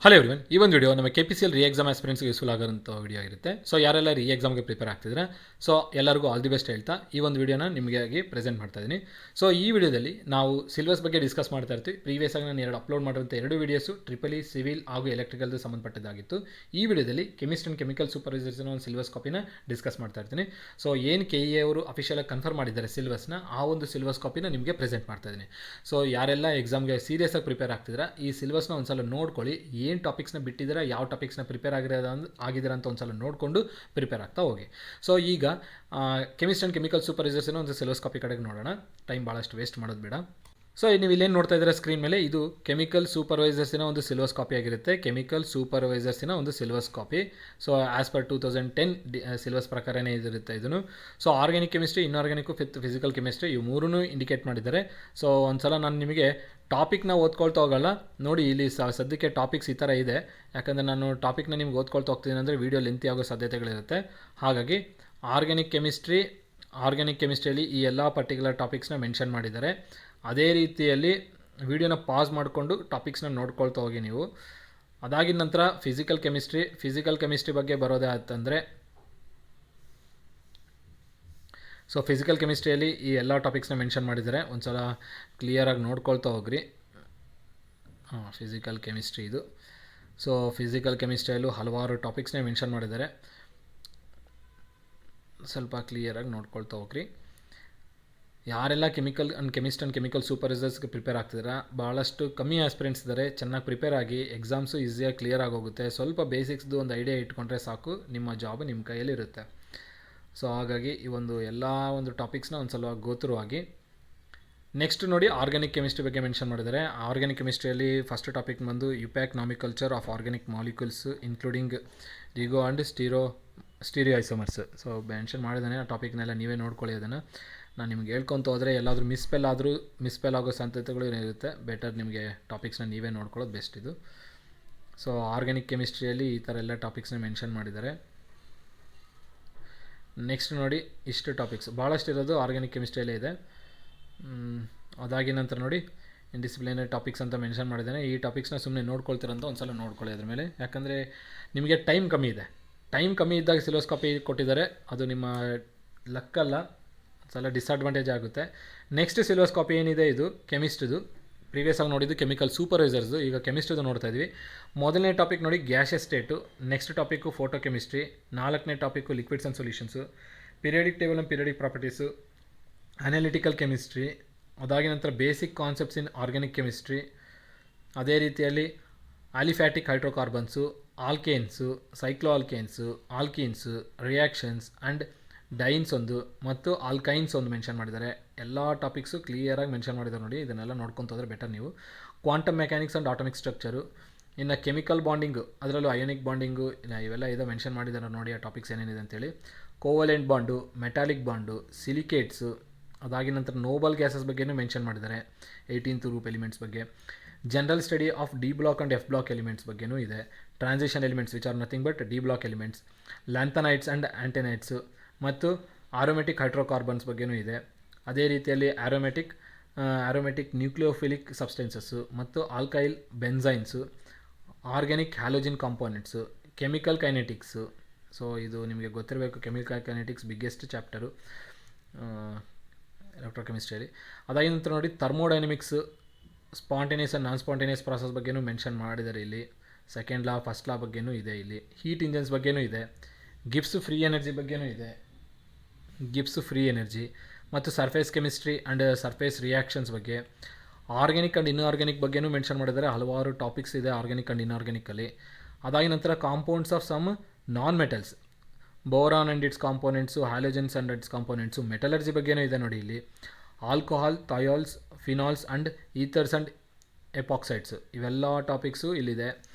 Hello everyone, ಈ ಒಂದು video ನಮ್ಮ KPCL ರೀ ಎಕ್ಸಾಮ್ ಆಸ್ಪಿರೆಂಟ್ಸ್ಗೆ ಯೂಸ್ಫುಲ್ ಆಗೋಂಥ ವಿಡಿಯೋ ಆಗಿರುತ್ತೆ. ಸೊ ಯಾರೆಲ್ಲ ರೀ ಎಕ್ಸಾಮ್ಗೆ ಪ್ರಿಪೇರ್ ಆಗ್ತಿದ್ರೆ ಸೊ ಎಲ್ಲರಿಗೂ ಆಲ್ ದಿ ಬೆಸ್ಟ್ ಹೇಳ್ತಾ ಈ ಒಂದು ವಿಡಿಯೋನ ನಿಮಗಾಗಿ ಪ್ರೆಸೆಂಟ್ ಮಾಡ್ತಾ ಇದ್ದೀನಿ. ಸೊ ಈ ವಿಡಿಯೋದಲ್ಲಿ ನಾವು ಸಿಲೆಬಸ್ ಬಗ್ಗೆ ಡಿಸ್ಕಸ್ ಮಾಡ್ತಾ ಇರ್ತೀವಿ. ಪ್ರೀವಿಯಸ್ ಆಗಿ ನಾನು ಅಪ್ಲೋಡ್ ಮಾಡಿರೋಂಥ ಎರಡು ವೀಡಿಯೋಸು ಟ್ರಿಪಲ್ ಇ, ಸಿವಿಲ್ ಹಾಗೂ ಎಲೆಕ್ಟ್ರಿಕಲ್ದು ಸಂಬಂಧಪಟ್ಟಿದ್ದಾಗಿತ್ತು. ಈ ವಿಡಿಯೋದಲ್ಲಿ ಕೆಮಿಸ್ಟ್ರಿ ಆ್ಯಂಡ್ ಕೆಮಿಕಲ್ ಸೂಪರ್ವೈಸರ್ಸ್ನ ಒಂದು ಸಿಲೆಬಸ್ ಕಾಪಿನ ಡಿಸ್ಕಸ್ ಮಾಡ್ತಾ ಇರ್ತೀನಿ. ಸೊ ಏನು KE ಅವರು ಅಫಿಷಿಯಲಾಗಿ ಕನ್ಫರ್ಮ್ ಮಾಡಿದ್ದಾರೆ ಸಿಲೆಬಸ್ನ, ಆ ಒಂದು ಸಿಲೆಬಸ್ ಕಾಪಿನ ನಿಮಗೆ ಪ್ರೆಸೆಂಟ್ ಮಾಡ್ತಾ ಇದ್ದೀನಿ. ಸೊ ಯಾರೆಲ್ಲ ಎಕ್ಸಾಮ್ಗೆ ಸೀರಿಯಸ್ ಆಗಿ ಪ್ರಿಪೇರ್ ಆಗ್ತಿದ್ರೆ ಈ ಸಿಲೆಬಸ್ನ ಒಂದ್ಸಲ ನೋಡ್ಕೊಳ್ಳಿ. ಏನು ಟಾಪಿಕ್ಸ್ನ ಬಿಟ್ಟಿದ್ದೀರಾ, ಯಾವ ಟಾಪಿಕ್ಸ್ನ ಪ್ರಿಪೇರ್ ಆಗಿದ್ದೀರಾ ಅಂತ ಒಂದು ಸಲ ನೋಡಿಕೊಂಡು ಪ್ರಿಪೇರ್ ಆಗ್ತಾ ಹೋಗಿ. ಸೊ ಈಗ ಕೆಮಿಸ್ಟ್ರಿ ಆ್ಯಂಡ್ ಕೆಮಿಕಲ್ ಸೂಪರ್ವೈಸರ್ಸ್ನ ಒಂದು ಸಿಲೆಬಸ್ ಕಾಪಿ ಕಡೆಗೆ ನೋಡೋಣ. ಟೈಮ್ ಭಾಳಷ್ಟು ವೇಸ್ಟ್ ಮಾಡೋದು ಬೇಡ. ಸೊ ನೀವು ಇಲ್ಲೇನು ನೋಡ್ತಾ ಇದ್ದೀರಾ ಸ್ಕ್ರೀನ್ ಮೇಲೆ, ಇದು ಕೆಮಿಕಲ್ ಸೂಪರ್ವೈಸರ್ಸಿನ ಒಂದು ಸಿಲೆಬಸ್ ಕಾಪಿ ಆಗಿರುತ್ತೆ. ಕೆಮಿಕಲ್ ಸೂಪರ್ವೈಸರ್ಸಿನ ಒಂದು syllabus copy. So as per 2010 syllabus ಪ್ರಕಾರನೇ ಇದಿರುತ್ತೆ ಇದನ್ನು. So organic chemistry, inorganic, physical chemistry ಇವು ಮೂರೂ ಇಂಡಿಕೇಟ್ ಮಾಡಿದ್ದಾರೆ. ಸೊ ಒಂದು ಸಲ ನಾನು ನಿಮಗೆ ಟಾಪಿಕ್ನ ಓದ್ಕೊಳ್ತಾ ಹೋಗಲ್ಲ ನೋಡಿ. ಇಲ್ಲಿ ಸದ್ಯಕ್ಕೆ ಟಾಪಿಕ್ಸ್ ಈ ಥರ ಇದೆ. ಯಾಕಂದರೆ ನಾನು ಟಾಪಿಕ್ನ ನಿಮ್ಗೆ ಓದ್ಕೊಳ್ತಾ ಹೋಗ್ತೀನಿ ಅಂದರೆ ವೀಡಿಯೋ ಲೆಂತಿ ಆಗೋ ಸಾಧ್ಯತೆಗಳಿರುತ್ತೆ. ಹಾಗಾಗಿ ಆರ್ಗ್ಯಾನಿಕ್ ಕೆಮಿಸ್ಟ್ರಿಯಲ್ಲಿ ಈ ಎಲ್ಲ ಪರ್ಟಿಕ್ಯುಲರ್ ಟಾಪಿಕ್ಸ್ನ ಮೆನ್ಷನ್ ಮಾಡಿದ್ದಾರೆ. ಅದೇ ರೀತಿಯಲ್ಲಿ ವಿಡಿಯೋನ ಪಾಸ್ ಮಾಡಿಕೊಂಡು ಟಾಪಿಕ್ಸ್ನ ನೋಡ್ಕೊಳ್ತಾ ಹೋಗಿ ನೀವು. ಅದಾಗಿದ ನಂತರ ಫಿಸಿಕಲ್ ಕೆಮಿಸ್ಟ್ರಿ ಬಗ್ಗೆ ಬರೋದೇ ಅಂತಂದರೆ, ಸೊ ಫಿಸಿಕಲ್ ಕೆಮಿಸ್ಟ್ರಿಯಲ್ಲಿ ಈ ಎಲ್ಲ ಟಾಪಿಕ್ಸ್ನ ಮೆನ್ಷನ್ ಮಾಡಿದ್ದಾರೆ. ಒಂದು ಸಲ ಕ್ಲಿಯರಾಗಿ ನೋಡ್ಕೊಳ್ತಾ ಹೋಗ್ರಿ. ಫಿಸಿಕಲ್ ಕೆಮಿಸ್ಟ್ರಿ ಇದು. ಸೊ ಫಿಸಿಕಲ್ ಕೆಮಿಸ್ಟ್ರಿಯಲ್ಲೂ ಹಲವಾರು ಟಾಪಿಕ್ಸ್ನ ಮೆನ್ಷನ್ ಮಾಡಿದ್ದಾರೆ. ಸ್ವಲ್ಪ ಕ್ಲಿಯರಾಗಿ ನೋಡ್ಕೊಳ್ತಾ ಹೋಗ್ರಿ. ಯಾರೆಲ್ಲ ಕೆಮಿಸ್ಟ್ ಆ್ಯಂಡ್ ಕೆಮಿಕಲ್ ಸೂಪರ್ವೈಸರ್ಸ್ಗೆ ಪ್ರಿಪೇರ್ ಆಗ್ತಿದ್ದಾರೆ, ಭಾಳಷ್ಟು ಕಮ್ಮಿ ಆಸ್ಪಿರೆಂಟ್ಸ್ ಇದ್ದಾರೆ. ಚೆನ್ನಾಗಿ ಪ್ರಿಪೇರ್ ಆಗಿ ಎಕ್ಸಾಮ್ಸು ಈಸಿಯಾಗಿ ಕ್ಲಿಯರ್ ಆಗೋಗುತ್ತೆ. ಸ್ವಲ್ಪ ಬೇಸಿಕ್ಸ್ದು ಒಂದು ಐಡಿಯಾ ಇಟ್ಕೊಂಡ್ರೆ ಸಾಕು, ನಿಮ್ಮ ಜಾಬ್ ನಿಮ್ಮ ಕೈಯಲ್ಲಿರುತ್ತೆ. ಸೊ ಹಾಗಾಗಿ ಈ ಎಲ್ಲ ಒಂದು ಟಾಪಿಕ್ಸ್ನ ಒಂದು ಸಲ ಗೋತ್ರು ಆಗಿ. ನೆಕ್ಸ್ಟ್ ನೋಡಿ, ಆರ್ಗ್ಯಾನಿಕ್ ಕೆಮಿಸ್ಟ್ರಿ ಬಗ್ಗೆ ಮೆನ್ಷನ್ ಮಾಡಿದ್ದಾರೆ. ಆರ್ಗ್ಯಾನಿಕ್ ಕೆಮಿಸ್ಟ್ರಿಯಲ್ಲಿ ಫಸ್ಟ್ ಟಾಪಿಕ್ ಬಂದು IUPAC nomenclature of organic molecules including ಲಿಗೋ and stereo isomers. So mention ಮಾಡಿದ್ದಾನೆ. ಆ ಟಾಪಿಕ್ನೆಲ್ಲ ನೀವೇ ನೋಡ್ಕೊಳ್ಳಿ. ಅದನ್ನು ನಾನು ನಿಮ್ಗೆ ಹೇಳ್ಕೊತ ಹೋದರೆ ಎಲ್ಲಾದರೂ ಮಿಸ್ಪೆಲ್ ಆಗೋ ಸಾಧ್ಯತೆಗಳು ಇರುತ್ತೆ. ಬೆಟರ್ ನಿಮಗೆ ಟಾಪಿಕ್ಸ್ನ ನೀವೇ ನೋಡ್ಕೊಳ್ಳೋದು ಬೆಸ್ಟ್ ಇದು. ಸೊ ಆರ್ಗ್ಯಾನಿಕ್ ಕೆಮಿಸ್ಟ್ರಿಯಲ್ಲಿ ಈ ಥರ ಎಲ್ಲ ಟಾಪಿಕ್ಸ್ನ ಮೆನ್ಷನ್ ಮಾಡಿದ್ದಾರೆ. ನೆಕ್ಸ್ಟ್ ನೋಡಿ, ಇಷ್ಟು ಟಾಪಿಕ್ಸ್ ಭಾಳಷ್ಟು ಇರೋದು ಆರ್ಗ್ಯಾನಿಕ್ ಕೆಮಿಸ್ಟ್ರಿಯಲ್ಲೇ ಇದೆ. ಅದಾಗಿ ನಂತರ ನೋಡಿ, ಇಂಡಿಸಿಪ್ಲಿನರಿ ಟಾಪಿಕ್ಸ್ ಅಂತ ಮೆನ್ಷನ್ ಮಾಡಿದ್ದಾನೆ. ಈ ಟಾಪಿಕ್ಸ್ನ ಸುಮ್ಮನೆ ನೋಡ್ಕೊಳ್ತೀರಂತ ಒಂದು ಸಲ ನೋಡ್ಕೊಳ್ಳಿ ಅದ್ರ ಮೇಲೆ. ಯಾಕಂದರೆ ನಿಮಗೆ ಟೈಮ್ ಕಮ್ಮಿ ಇದೆ. ಟೈಮ್ ಕಮ್ಮಿ ಇದ್ದಾಗ ಸಿಲೆಬಸ್ ಕಾಪಿ ಕೊಟ್ಟಿದ್ದಾರೆ, ಅದು ನಿಮ್ಮ ಲಕ್ಕಲ್ಲ, ಸಲ ಡಿಸ್ಅಡ್ವಾಂಟೇಜ್ ಆಗುತ್ತೆ. ನೆಕ್ಸ್ಟ್ ಸಿಲೆಬಸ್ ಕಾಪಿ ಏನಿದೆ ಇದು ಕೆಮಿಸ್ಟ್ರಿದು. ಪ್ರೀವಿಯಸ್ ಆಗಿ ನೋಡಿದ್ದು ಕೆಮಿಕಲ್ ಸೂಪರ್ವೈಸರ್ಸು, ಈಗ ಕೆಮಿಸ್ಟ್ರಿದು ನೋಡ್ತಾ ಇದ್ವಿ. ಮೊದಲನೇ ಟಾಪಿಕ್ ನೋಡಿ gases state. Next topic photo chemistry. ನಾಲ್ಕನೇ topic liquids and solutions. Periodic table and periodic properties. Analytical chemistry. ಅದಾಗಿ ನಂತರ basic concepts in organic chemistry. ಅದೇ ರೀತಿಯಲ್ಲಿ aliphatic hydrocarbons, alkanes, cyclo alkenes, reactions and dienes ಒಂದು ಮತ್ತು ಆಲ್ಕೈನ್ಸ್ ಒಂದು mention ಮಾಡಿದ್ದಾರೆ. ಎಲ್ಲ ಟಾಪಿಕ್ಸು ಕ್ಲಿಯರಾಗಿ ಮೆನ್ಷನ್ ಮಾಡಿದ್ದಾರೆ ನೋಡಿ. ಇದನ್ನೆಲ್ಲ ನೋಡ್ಕೊತ ಹೋದರೆ ಬೆಟರ್ ನೀವು. Quantum mechanics and atomic structure. ಇನ್ನು ಕೆಮಿಕಲ್ ಬಾಂಡಿಂಗು, ಅದರಲ್ಲೂ ಅಯೋನಿಕ್ ಬಾಂಡಿಂಗು, ಇವೆಲ್ಲ ಇದು ಮೆನ್ಷನ್ ಮಾಡಿದ್ದಾರೆ ನೋಡಿ. ಆ ಟಾಪಿಕ್ಸ್ ಏನೇನಿದೆ ಅಂತೇಳಿ. Covalent bond, metallic bond, silicates. ಅದಾಗಿ ನಂತರ ನೋಬಲ್ ಗ್ಯಾಸಸ್ ಬಗ್ಗೆಯೂ ಮೆನ್ಷನ್ ಮಾಡಿದ್ದಾರೆ. 18th ಗ್ರೂಪ್ ಎಲಿಮೆಂಟ್ಸ್ ಬಗ್ಗೆ. General study of D block and F block elements ಬಗ್ಗೆಯೂ ಇದೆ. Transition elements which are nothing but D block elements. Lanthanides and actinides ಮತ್ತು aromatic hydrocarbons ಬಗ್ಗೆಯೂ ಇದೆ. ಅದೇ ರೀತಿಯಲ್ಲಿ ಆರೋಮೆಟಿಕ್ ನ್ಯೂಕ್ಲಿಯೋಫಿಲಿಕ್ ಸಬ್ಸ್ಟೆನ್ಸಸ್ಸು ಮತ್ತು alkyl ಬೆನ್ಸೈನ್ಸು. Organic halogen ಕಾಂಪೋನೆಂಟ್ಸು. Chemical ಕೈನೆಟಿಕ್ಸು. So ಇದು ನಿಮಗೆ ಗೊತ್ತಿರಬೇಕು, ಕೆಮಿಕಲ್ ಕೈನೆಟಿಕ್ಸ್ ಬಿಗ್ಗೆಸ್ಟ್ ಚಾಪ್ಟರು ಎಲೆಕ್ಟ್ರೋಕೆಮಿಸ್ಟ್ರಿಯಲ್ಲಿ. ಅದಾಗಿ ನಂತರ ನೋಡಿ thermodynamics, spontaneous and non spontaneous process ಬಗ್ಗೆಯೂ ಮೆನ್ಷನ್ ಮಾಡಿದ್ದಾರೆ ಇಲ್ಲಿ. ಸೆಕೆಂಡ್ ಲಾ, ಫಸ್ಟ್ ಲಾ ಬಗ್ಗೆಯೂ ಇದೆ ಇಲ್ಲಿ. ಹೀಟ್ ಇಂಜನ್ಸ್ ಬಗ್ಗೆಯೂ ಇದೆ. ಗಿಬ್ಸ್ ಫ್ರೀ ಎನರ್ಜಿ ಬಗ್ಗೆಯೂ ಇದೆ. ಮತ್ತು surface chemistry and surface reactions ಬಗ್ಗೆ. ಆರ್ಗ್ಯಾನಿಕ್ ಆ್ಯಂಡ್ ಇನ್ಆರ್ಗ್ಯಾನಿಕ್ ಬಗ್ಗೆಯೂ ಮೆನ್ಷನ್ ಮಾಡಿದ್ದಾರೆ. ಹಲವಾರು ಟಾಪಿಕ್ಸ್ ಇದೆ ಆರ್ಗ್ಯಾನಿಕ್ ಆ್ಯಂಡ್ ಇನ್ಆರ್ಗ್ಯಾನಿಕಲ್ಲಿ. ಅದಾಗಿ ನಂತರ compounds of some non metals, boron and its components, halogens and its components. Metallurgy ಬಗ್ಗೆಯೂ ಇದೆ ನೋಡಿ ಇಲ್ಲಿ. Alcohol, thiols, phenols and ethers and epoxides, ಇವೆಲ್ಲ ಟಾಪಿಕ್ಸು ಇಲ್ಲಿದೆ.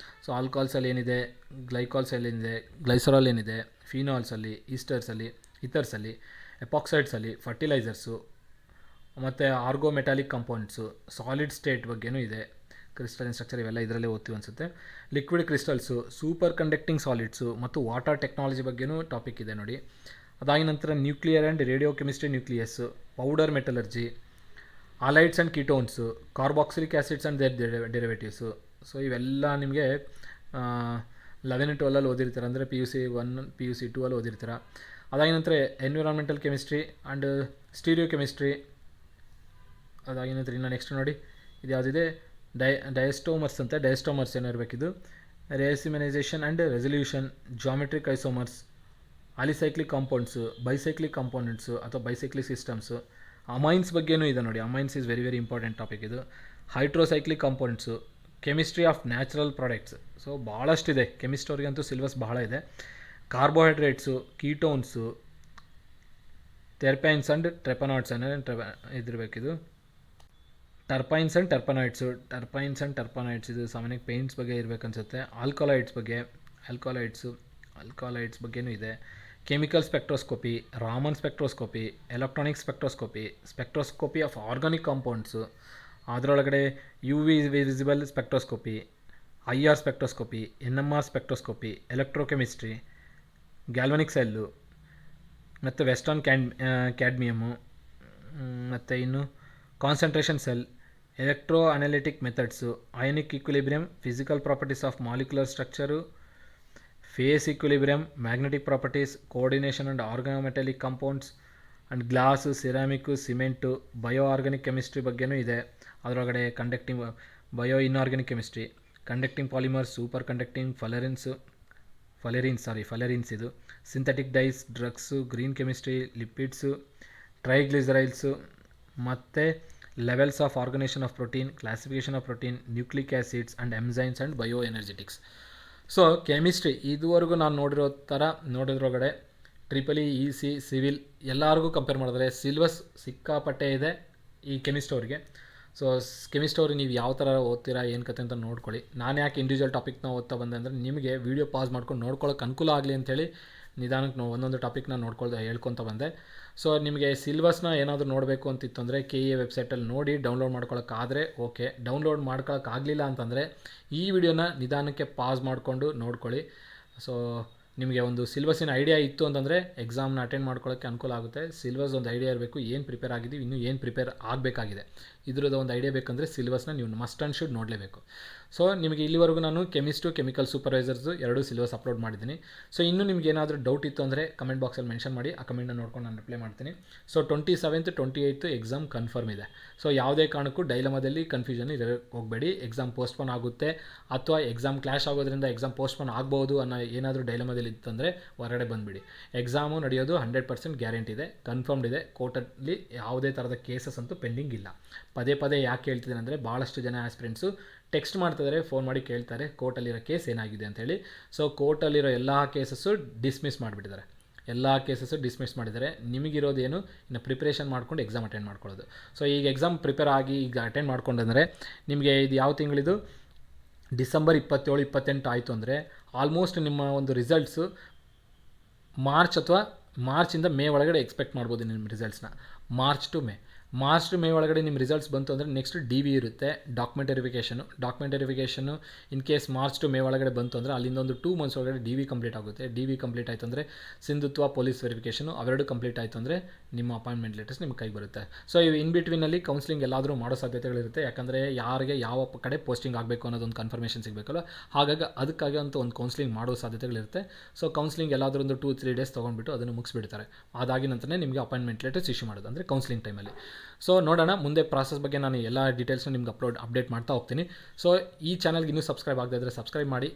ಸೊ ಆಲ್ಕೋಹಾಲ್ಸಲ್ಲಿ ಏನಿದೆ, ಗ್ಲೈಕಾಲ್ಸಲ್ಲಿ ಏನಿದೆ, ಗ್ಲೈಸರಾಲ್ ಏನಿದೆ, ಫಿನಾಲ್ಸಲ್ಲಿ, ಈಥರ್ಸಲ್ಲಿ, ಎಪಾಕ್ಸೈಡ್ಸಲ್ಲಿ, ಫರ್ಟಿಲೈಸರ್ಸು ಮತ್ತು ಆರ್ಗೋಮೆಟಾಲಿಕ್ ಕಾಂಪೌಂಡ್ಸು, ಸಾಲಿಡ್ ಸ್ಟೇಟ್ ಬಗ್ಗೆಯೂ ಇದೆ. ಕ್ರಿಸ್ಟಲಿನ್ ಸ್ಟ್ರಕ್ಚರ್ ಇವೆಲ್ಲ ಇದರಲ್ಲೇ ಓದ್ತೀವಿ ಅನಿಸುತ್ತೆ. Liquid crystals, super conducting solids ಮತ್ತು ವಾಟರ್ ಟೆಕ್ನಾಲಜಿ ಬಗ್ಗೆಯೂ ಟಾಪಿಕ್ ಇದೆ ನೋಡಿ. ಅದಾಗಿ ನಂತರ nuclear and radio chemistry, nucleus, powder metallurgy, aldehydes and ketones, carboxylic acids and their derivatives. So ಇವೆಲ್ಲ ನಿಮಗೆ 11 12 ಓದಿರ್ತೀರ, ಅಂದರೆ PUC 1 PUC 2 ಅಲ್ಲಿ ಓದಿರ್ತೀರ. ಅದಾಗಿ ನಂತರ environmental chemistry and stereo chemistry. ಅದಾಗಿ ನಂತರ ಇನ್ನು ನೆಕ್ಸ್ಟ್ ನೋಡಿ, ಇದು ಯಾವುದಿದೆ, ಡಯಸ್ಟೋಮರ್ಸ್ ಅಂತ. ಡಯಸ್ಟೋಮರ್ಸ್ ಏನೋ ಇರಬೇಕಿದು. Racemization and resolution, geometric isomers, alicyclic compounds, bicyclic components ಅಥವಾ ಬೈಸೈಕ್ಲಿಕ್ ಸಿಸ್ಟಮ್ಸು. ಅಮೈನ್ಸ್ ಬಗ್ಗೆನೂ ಇದೆ ನೋಡಿ. Amines is very very important topic ಇದು. Heterocyclic compounds, chemistry of natural products. So ಭಾಳಷ್ಟಿದೆ ಕೆಮಿಸ್ಟ್ರಿಗಂತೂ, ಸಿಲೆಬಸ್ ಬಹಳ ಇದೆ. Carbohydrates, ketones, terpenes and terpenoids ಇದಿರಬೇಕಿದು. ಟರ್ಪೈನ್ಸ್ ಆ್ಯಂಡ್ ಟರ್ಪನಾಯ್ಡ್ಸ್ ಇದು ಸಾಮಾನ್ಯಕ್ಕೆ ಪೇಂಟ್ಸ್ ಬಗ್ಗೆ ಇರಬೇಕನ್ಸುತ್ತೆ. ಆಲ್ಕಲಾಯ್ಡ್ಸ್ ಬಗ್ಗೆನೂ ಇದೆ. Chemical spectroscopy, Raman spectroscopy, electronic spectroscopy of organic compounds, ಅದರೊಳಗಡೆ UV visible spectroscopy, IR spectroscopy, NMR spectroscopy, electrochemistry, galvanic cell, ಮತ್ತು ವೆಸ್ಟರ್ನ್ ಕ್ಯಾಡ್ಮಿಯಮ್ಮು, ಮತ್ತು ಇನ್ನು concentration cell, electro analytic methods, ionic equilibrium, physical properties of molecular structure, phase equilibrium, magnetic properties, coordination and organometallic compounds and glass, ceramic, cement, bio organic chemistry ಬಗ್ಗೆನೂ ಇದೆ. ಅದರೊಳಗಡೆ conducting bio inorganic chemistry, conducting polymers, super conducting fullerenes ಇದು, synthetic dyes, drugs, green chemistry, lipids, triglycerides, ಮತ್ತು levels of organization of protein, classification of protein, nucleic acids and enzymes and bio energetics. So chemistry ಇದುವರೆಗೂ ನಾನು ನೋಡಿದ್ರೊಳಗಡೆ EEE, EC, civil ಎಲ್ಲರಿಗೂ compare ಮಾಡಿದ್ರೆ syllabus ಸಿಕ್ಕಾಪಟ್ಟೆ ಇದೆ ಈ ಕೆಮಿಸ್ಟ್ರಿ ಅವ್ರಿಗೆ. ಸೊ ಕೆಮಿಸ್ಟ್ರಿ ಅವ್ರಿಗೆ ನೀವು ಯಾವ ಥರ ಓದ್ತೀರಾ ಏನು ಕತೆ ಅಂತ ನೋಡ್ಕೊಳ್ಳಿ. ನಾನು ಯಾಕೆ ಇಂಡಿವಿಜುವಲ್ ಟಾಪಿಕ್ನ ಓದ್ತಾ ಬಂದೆ ಅಂದರೆ ನಿಮಗೆ ವೀಡಿಯೋ ಪಾಸ್ ಮಾಡ್ಕೊಂಡು ನೋಡ್ಕೊಳ್ಳೋಕೆ ಅನುಕೂಲ ಆಗಲಿ ಅಂಥೇಳಿ ನಿಧಾನಕ್ಕೆ ಒಂದೊಂದು ಟಾಪಿಕ್ನ ಹೇಳ್ಕೊತ ಬಂದೆ. ಸೊ ನಿಮಗೆ ಸಿಲೆಬಸ್ನ ಏನಾದರೂ ನೋಡಬೇಕು ಅಂತಿತ್ತು ಅಂದರೆ KEA ವೆಬ್ಸೈಟಲ್ಲಿ ನೋಡಿ ಡೌನ್ಲೋಡ್ ಮಾಡ್ಕೊಳ್ಳೋಕ್ಕಾದರೆ ಓಕೆ. ಡೌನ್ಲೋಡ್ ಮಾಡ್ಕೊಳ್ಳೋಕ್ಕಾಗಲಿಲ್ಲ ಅಂತಂದರೆ ಈ ವಿಡಿಯೋನ ನಿಧಾನಕ್ಕೆ ಪಾಸ್ ಮಾಡಿಕೊಂಡು ನೋಡ್ಕೊಳ್ಳಿ. ಸೊ ನಿಮಗೆ ಒಂದು ಸಿಲೆಬಸ್ಸಿನ ಐಡಿಯಾ ಇತ್ತು ಅಂತಂದರೆ ಎಕ್ಸಾಮ್ನ ಅಟೆಂಡ್ ಮಾಡ್ಕೊಳ್ಳೋಕ್ಕೆ ಅನುಕೂಲ ಆಗುತ್ತೆ. ಸಿಲೆಬಸ್ ಒಂದು ಐಡಿಯಾ ಇರಬೇಕು, ಏನು ಪ್ರಿಪೇರ್ ಆಗಿದ್ದೀವಿ, ಇನ್ನೂ ಏನು ಪ್ರಿಪೇರ್ ಆಗಬೇಕಾಗಿದೆ, ಇದ್ರದ್ದು ಒಂದು ಐಡಿಯಾ ಬೇಕಂದರೆ ಸಿಲೆಬಸ್ನ ನೀವು ಮಸ್ಟ್ ಆ್ಯಂಡ್ ಶುಡ್ ನೋಡಲೇಬೇಕು. ಸೊ ನಿಮಗೆ ಇಲ್ಲಿವರೆಗೂ ನಾನು ಕೆಮಿಕಲ್ ಸೂಪರ್ವೈಸರ್ಸು 2 ಸಿಲೆಬಸ್ ಅಪ್ಲೋಡ್ ಮಾಡಿದ್ದೀನಿ. ಸೊ ಇನ್ನೂ ನಿಮ್ಗೆ ಏನಾದರೂ ಡೌಟ್ ಇತ್ತು ಅಂದರೆ ಕಮೆಂಟ್ ಬಾಕ್ಸಲ್ಲಿ ಮೆನ್ಷನ್ ಮಾಡಿ, ಆ ಕಮೆಂಟ್ನ ನೋಡ್ಕೊಂಡು ನಾನು ರಿಪ್ಲೈ ಮಾಡ್ತೀನಿ. So 27th 28th exam confirm ಇದೆ. ಸೊ ಯಾವುದೇ ಕಾರಣಕ್ಕೂ ಡೈಲಮಾದಲ್ಲಿ ಕನ್ಫ್ಯೂಷನ್ ಹೋಗಬೇಡಿ. ಎಕ್ಸಾಮ್ ಪೋಸ್ಟ್ಪೋನ್ ಆಗುತ್ತೆ ಅಥವಾ ಎಕ್ಸಾಮ್ ಕ್ಲಾಶ್ ಆಗೋದ್ರಿಂದ ಎಕ್ಸಾಮ್ ಪೋಸ್ಟ್ಪೋನ್ ಆಗ್ಬೋದು ಅನ್ನೋ ಏನಾದರೂ ಡೈಲಮಾದಲ್ಲಿ ಇತ್ತಂದರೆ ಹೊರಗಡೆ ಬಂದುಬಿಡಿ. ಎಕ್ಸಾಮು ನಡೆಯೋದು 100% ಗ್ಯಾರಂಟಿ ಇದೆ, ಕನ್ಫರ್ಮ್ಡ್ ಇದೆ. ಕೋರ್ಟಲ್ಲಿ ಯಾವುದೇ ಥರದ ಕೇಸಸ್ ಅಂತೂ ಪೆಂಡಿಂಗ್ ಇಲ್ಲ. ಪದೇ ಯಾಕೆ ಹೇಳ್ತಿದ್ದೀನಿ ಅಂದರೆ ಭಾಳಷ್ಟು ಜನ ಆಸ್ಪಿರೆಂಟ್ಸು ಟೆಕ್ಸ್ಟ್ ಮಾಡ್ತಿದ್ದಾರೆ, ಫೋನ್ ಮಾಡಿ ಕೇಳ್ತಾರೆ ಕೋರ್ಟಲ್ಲಿರೋ ಕೇಸ್ ಏನಾಗಿದೆ ಅಂತೇಳಿ. ಸೊ ಕೋರ್ಟಲ್ಲಿರೋ ಎಲ್ಲ ಕೇಸಸ್ಸು ಡಿಸ್ಮಿಸ್ ಮಾಡಿದ್ದಾರೆ. ನಿಮಗಿರೋದೇನು ಇನ್ನು ಪ್ರಿಪ್ರೇಷನ್ ಮಾಡ್ಕೊಂಡು ಎಕ್ಸಾಮ್ ಅಟೆಂಡ್ ಮಾಡ್ಕೊಳ್ಳೋದು. ಸೊ ಈಗ ಎಕ್ಸಾಮ್ ಪ್ರಿಪೇರ್ ಆಗಿ ಈಗ ಅಟೆಂಡ್ ಮಾಡ್ಕೊಂಡಂದರೆ ನಿಮಗೆ ಇದು ಯಾವ ತಿಂಗಳಿದು, ಡಿಸೆಂಬರ್ 27 28 ಆಯಿತು ಅಂದರೆ ಆಲ್ಮೋಸ್ಟ್ ನಿಮ್ಮ ಒಂದು ರಿಸಲ್ಟ್ಸು ಮಾರ್ಚಿಂದ ಮೇ ಒಳಗಡೆ ಎಕ್ಸ್ಪೆಕ್ಟ್ ಮಾಡ್ಬೋದು ನಿಮ್ಮ ರಿಸಲ್ಟ್ಸ್ನ. ಮಾರ್ಚ್ ಟು ಮೇ ಒಳಗಡೆ ನಿಮ್ಮ ರಿಸಲ್ಟ್ಸ್ ಬಂತು ಅಂದರೆ ನೆಕ್ಸ್ಟ್ DV ಇರುತ್ತೆ, document verification. In case March to May ಒಳಗಡೆ ಬಂತು ಅಂದರೆ ಅಲ್ಲಿಂದ ಒಂದು 2 months ಒಳಗಡೆ DV ಕಂಪ್ಲೀಟ್ ಆಗುತ್ತೆ. DV ಕಂಪ್ಲೀಟ್ ಆಯಿತು ಅಂದರೆ ಸಿಂಧುತ್ವ ಪೊಲೀಸ್ ವೆರಿಫಿಕೇಷನು ಅವೆರಡು ಕಂಪ್ಲೀಟ್ ಆಯಿತು ಅಂದರೆ ನಿಮ್ಮ ಅಪಾಯಿಂಟ್ಮೆಂಟ್ ಲೆಟರ್ಸ್ ನಿಮ್ಮ ಕೈಗೆ ಬರುತ್ತೆ. ಸೊ ಇವು ಇನ್ ಬಿಟ್ವೀನಲ್ಲಿ ಕೌನ್ಸಿಲಿಂಗ್ ಎಲ್ಲಾದರೂ ಮಾಡೋ ಸಾಧ್ಯತೆಗಳಿರುತ್ತೆ. ಯಾಕಂದರೆ ಯಾರಿಗೆ ಯಾವ ಕಡೆ ಪೋಸ್ಟಿಂಗ್ ಆಗಬೇಕು ಅನ್ನೋದೊಂದು ಕನ್ಫರ್ಮೇಷನ್ ಸಿಗಬೇಕಲ್ಲ, ಹಾಗಾಗಿ ಅದಕ್ಕಾಗಿ ಅಂತ ಒಂದು ಕೌನ್ಸಿಲಿಂಗ್ ಮಾಡೋ ಸಾಧ್ಯತೆಗಳಿರುತ್ತೆ. ಸೊ ಕೌನ್ಸಿಲಿಂಗ್ ಎಲ್ಲಾದರೂ ಒಂದು 2-3 days ತೊಗೊಂಡ್ಬಿಟ್ಟು ಅದನ್ನು ಮುಗಿಸ್ಬಿಡ್ತಾರೆ. ಅದಾಗಿ ನಂತರ ನಿಮಗೆ ಅಪಾಯಿಂಟ್ಮೆಂಟ್ ಲೆಟರ್ಸ್ ಇಶ್ಯೂ ಮಾಡೋದು ಅಂದರೆ ಕೌನ್ಸಿಲಿಂಗ್ ಟೈಮಲ್ಲಿ. ಸೊ ನೋಡೋಣ ಮುಂದೆ ಪ್ರಾಸೆಸ್ ಬಗ್ಗೆ ನಾನು ಎಲ್ಲ ಡೀಟೇಲ್ಸ್ನ ನಿಮ್ಗೆ ಅಪ್ಡೇಟ್ ಮಾಡ್ತಾ ಹೋಗ್ತೀನಿ. ಸೊ ಈ ಚಾನಲ್ಗೆ ಇನ್ನೂ ಸಬ್ಸ್ಕ್ರೈಬ್ ಆಗದೇ ಇದ್ದರೆ ಸಬ್ಸ್ಕ್ರೈಬ್ ಮಾಡಿ.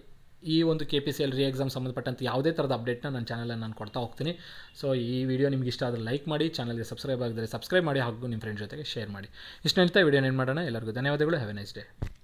ಈ ಒಂದು KPCL ಎಕ್ಸಾಮ್ ಸಂಬಂಧಪಟ್ಟಂತೆ ಯಾವುದೇ ಥರದ ಅಪ್ಡೇಟ್ನ ನನ್ನ ಚಾನಲಲ್ಲಿ ನಾನು ಕೊಡ್ತಾ ಹೋಗ್ತೀನಿ. ಸೊ ಈ ವಿಡಿಯೋ ನಿಮ್ಗೆ ಇಷ್ಟ ಆದರೆ ಲೈಕ್ ಮಾಡಿ, ಚಾನಲ್ಗೆ ಸಬ್ಸ್ಕ್ರೈಬ್ ಆಗಿದ್ದರೆ ಸಬ್ಸ್ಕ್ರೈಬ್ ಮಾಡಿ, ಹಾಗೂ ನಿಮ್ಮ ಫ್ರೆಂಡ್ ಜೊತೆಗೆ ಶೇರ್ ಮಾಡಿ. ಇಷ್ಟು ಹೇಳ್ತಾ ವಿಡಿಯೋನ ಏನು ಮಾಡೋಣ. ಎಲ್ಲರಿಗೂ ಧನ್ಯವಾದಗಳು. Have A nice day.